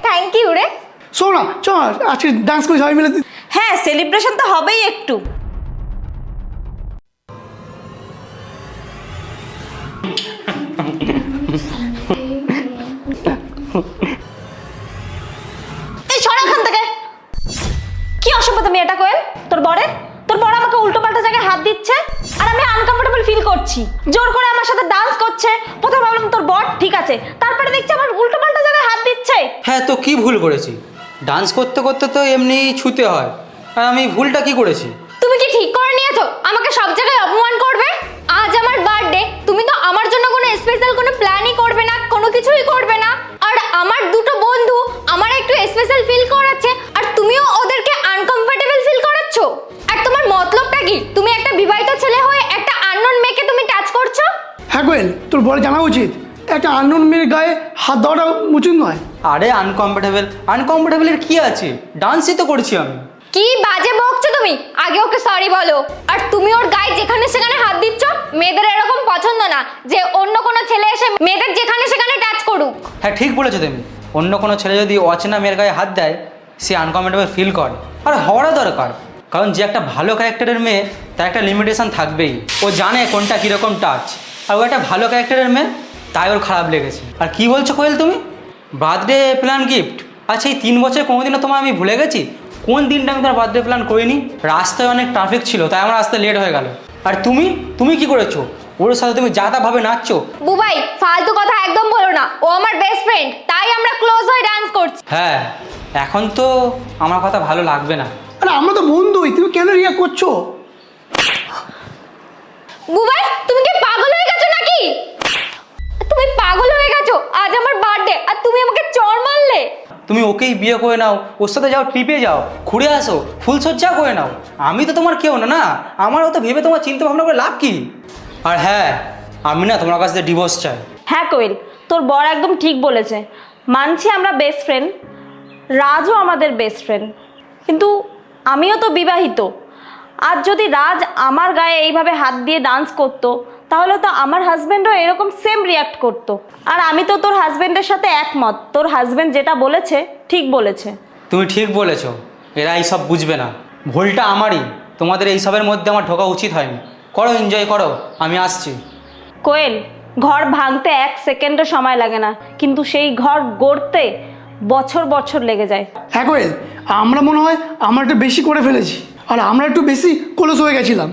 Thank you রে। শোন না, চল আজকে ডান্স করি সবাই মিলে। হ্যাঁ, সেলিব্রেশন তো হবেই একটু। এই সরা এখান থেকে। কি অসভ্যতা মেয়েটা কোয়েল তোর বর আমাকে উল্টো পাল্টা জায়গায় হাত দিচ্ছে আর আমি আনকমফোর্টেবল ফিল করছি। জোর করে আমার সাথে ডান্স করছে। প্রথমে ভাবলাম তোর বর ঠিক আছে, তারপরে দেখছি আমার উল্টো পাল্টা জায়গায় হাত দিচ্ছে। হ্যাঁ, তো কি ভুল করেছি? ডান্স করতে করতে তো এমনি ছুতে হয়, আর আমি ভুলটা কি করেছি? তুমি কি ঠিক করে নিয়েছো আমাকে সব জায়গায় অপমান করবে? আজ আমার বার্থডে, তুমি তো আমার জন্য কোনো স্পেশাল কোনো প্ল্যানই করবে না, কোনো কিছুই করবে না। আর আমার দুটো বন্ধু আমার একটু স্পেশাল ফিল করাচ্ছে আর তুমিও ওদেরকে আনকমফোর্টেবল ফিল করাচ্ছো। আর তোমার মতলবটা কি? তুমি একটা বিবাহিত ছেলে হয়ে একটা আননোন মেয়েকে তুমি টাচ করছো। হ্যাঁ কোয়েল, তোর বড় জানা উচিত একটা আননোন মেয়ের গায়ে হাত দেওয়াটা উচিত নয়। আরে আনকমফোর্টেবলের কি আছে? ডান্সই তো করছি আমি। কি বাজে বকছো তুমি? আগে ওকে সরি বলো। আর তুমি ওর গায়ে যেখানে সেখানে হাত দিচ্ছ। মেয়েদের এরকম পছন্দ না যে অন্য কোনো ছেলে এসে মেয়েদের যেখানে সেখানে টাচ করুক। হ্যাঁ, ঠিক বলেছো তুমি। অন্য কোনো ছেলে যদি অচেনা মেয়ের গায়ে হাত দেয়, সে আনকমফোর্টেবল ফিল করে। আর হওয়ারও দরকার, কারণ যে একটা ভালো ক্যারেক্টারের মেয়ে তার একটা লিমিটেশন থাকবেই। ও জানে কোনটা কীরকম টাচ। আর ও একটা ভালো ক্যারেক্টারের মেয়ে, তাই ওর খারাপ লেগেছে। আর কি বলছো কোয়েল তুমি? Birthday plan gift? আচ্ছা, এই 3 বছরে কোনোদিনও তোমার আমি ভুলে গেছি? কোন দিনটা আমি তোমার বার্থডে প্ল্যান করিনি? রাস্তায় অনেক ট্রাফিক ছিল, তাই আমার আসতে লেট হয়ে গেল। আর তুমি কি করেছো? ওর সাথে তুমি যা তা ভাবে নাচছো। বুবাই, ফালতু কথা একদম বলো না। ও আমার বেস্ট ফ্রেন্ড, তাই আমরা ক্লোজ হয়ে ডান্স করছি। হ্যাঁ, এখন তো আমার কথা ভালো লাগবে না। আরে আমরা তো বন্ধুই, তুমি কেন রিয়াক্ট করছো? বুবাই, তুমি কি পাগল হয়ে গেছো নাকি? তুমি পাগল হয়ে গেছো? আজ আমার বার্থডে আর তুমি আমাকে চড় মারলে। তুমি ওকেই বিয়ে করে নাও, ওর সাথে যাও, ট্রিপে যাও, ঘুরে আসো, ফুলসজ্জা করে নাও। আমি তো তোমার কেউ না, আমারও তো ভেবে তোমার চিন্তা ভাবনা করে লাভ কি? আর হ্যাঁ, আমি না তোমার কাছ থেকে ডিভোর্স চাই। হ্যাঁ কোয়েল, তোর বর একদম ঠিক বলেছে। মানছি আমরা বেস্ট ফ্রেন্ড, রাজও আমাদের বেস্ট ফ্রেন্ড, কিন্তু আমিও তো বিবাহিত। আজ যদি রাজ আমার গায়ে এইভাবে হাত দিয়ে ডান্স করতো, তাহলে তো আমার হাজব্যান্ডও এরকম সেম রিয়াক্ট করতো। আর আমি তো তোর হাজব্যান্ডের সাথে একমত। তোর হাজব্যান্ড যেটা বলেছে ঠিক বলেছে। তুমি ঠিক বলেছো, এরা এইসব বুঝবে না। ভুলটা আমারই, তোমাদের এইসবের মধ্যে আমার ঢোকা উচিত হয়নি। করো, এনজয় করো, আমি আসছি। কোয়েল, ঘর ভাঙতে 1 সেকেন্ডও সময় লাগে না, কিন্তু সেই ঘর গড়তে বছর বছর লেগে যায়। হ্যাঁ কোয়েল, আমরা মনে হয় আমরা একটু বেশি করে ফেলেছি, আর আমরা একটু বেশি কলস হয়ে গেছিলাম।